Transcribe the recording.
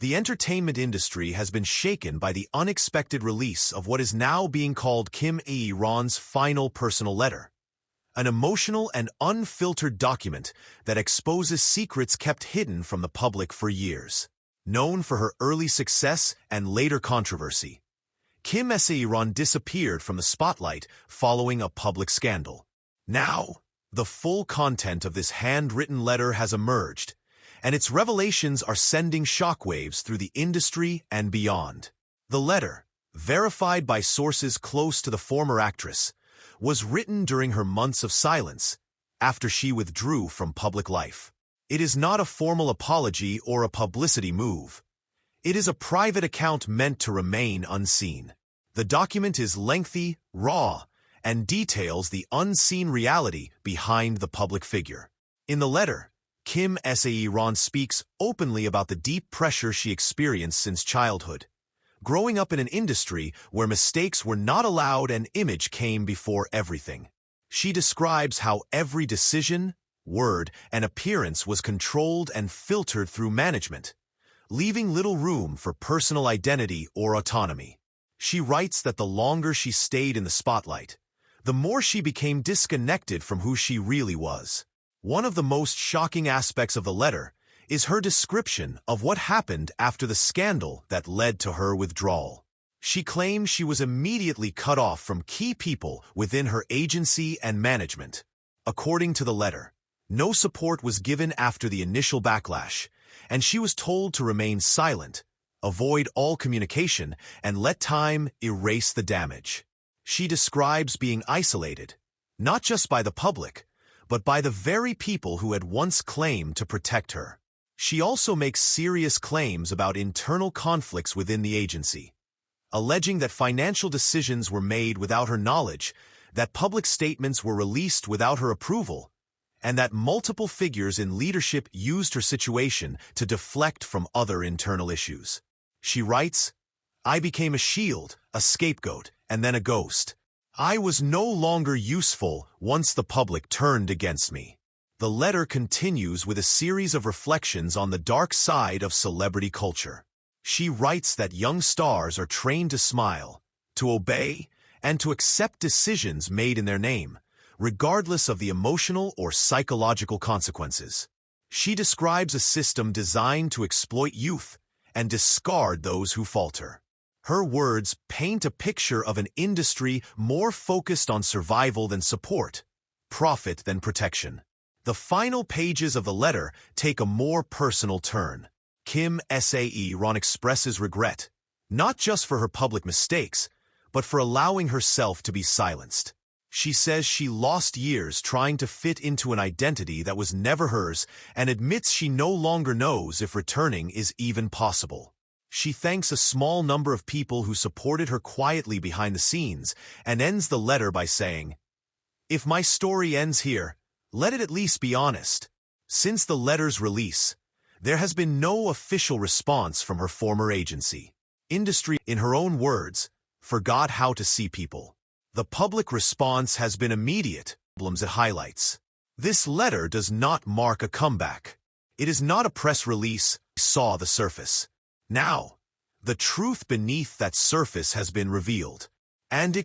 The entertainment industry has been shaken by the unexpected release of what is now being called Kim Ae-ron's final personal letter, an emotional and unfiltered document that exposes secrets kept hidden from the public for years. Known for her early success and later controversy, Kim Ae-ron disappeared from the spotlight following a public scandal. Now, the full content of this handwritten letter has emerged, and its revelations are sending shockwaves through the industry and beyond. The letter, verified by sources close to the former actress, was written during her months of silence after she withdrew from public life. It is not a formal apology or a publicity move. It is a private account meant to remain unseen. The document is lengthy, raw, and details the unseen reality behind the public figure. In the letter, Kim Ae-ron speaks openly about the deep pressure she experienced since childhood, growing up in an industry where mistakes were not allowed and image came before everything. She describes how every decision, word, and appearance was controlled and filtered through management, leaving little room for personal identity or autonomy. She writes that the longer she stayed in the spotlight, the more she became disconnected from who she really was. One of the most shocking aspects of the letter is her description of what happened after the scandal that led to her withdrawal. She claims she was immediately cut off from key people within her agency and management. According to the letter, no support was given after the initial backlash, and she was told to remain silent, avoid all communication, and let time erase the damage. She describes being isolated, not just by the public, but by the very people who had once claimed to protect her. She also makes serious claims about internal conflicts within the agency, alleging that financial decisions were made without her knowledge, that public statements were released without her approval, and that multiple figures in leadership used her situation to deflect from other internal issues. She writes, "I became a shield, a scapegoat, and then a ghost. I was no longer useful once the public turned against me." The letter continues with a series of reflections on the dark side of celebrity culture. She writes that young stars are trained to smile, to obey, and to accept decisions made in their name, regardless of the emotional or psychological consequences. She describes a system designed to exploit youth and discard those who falter. Her words paint a picture of an industry more focused on survival than support, profit than protection. The final pages of the letter take a more personal turn. Kim Ae-ron expresses regret, not just for her public mistakes, but for allowing herself to be silenced. She says she lost years trying to fit into an identity that was never hers and admits she no longer knows if returning is even possible. She thanks a small number of people who supported her quietly behind the scenes and ends the letter by saying, "If my story ends here, let it at least be honest." Since the letter's release, there has been no official response from her former agency. Industry, in her own words, forgot how to see people. The public response has been immediate, problems it highlights. This letter does not mark a comeback. It is not a press release, saw the surface. Now, the truth beneath that surface has been revealed, and it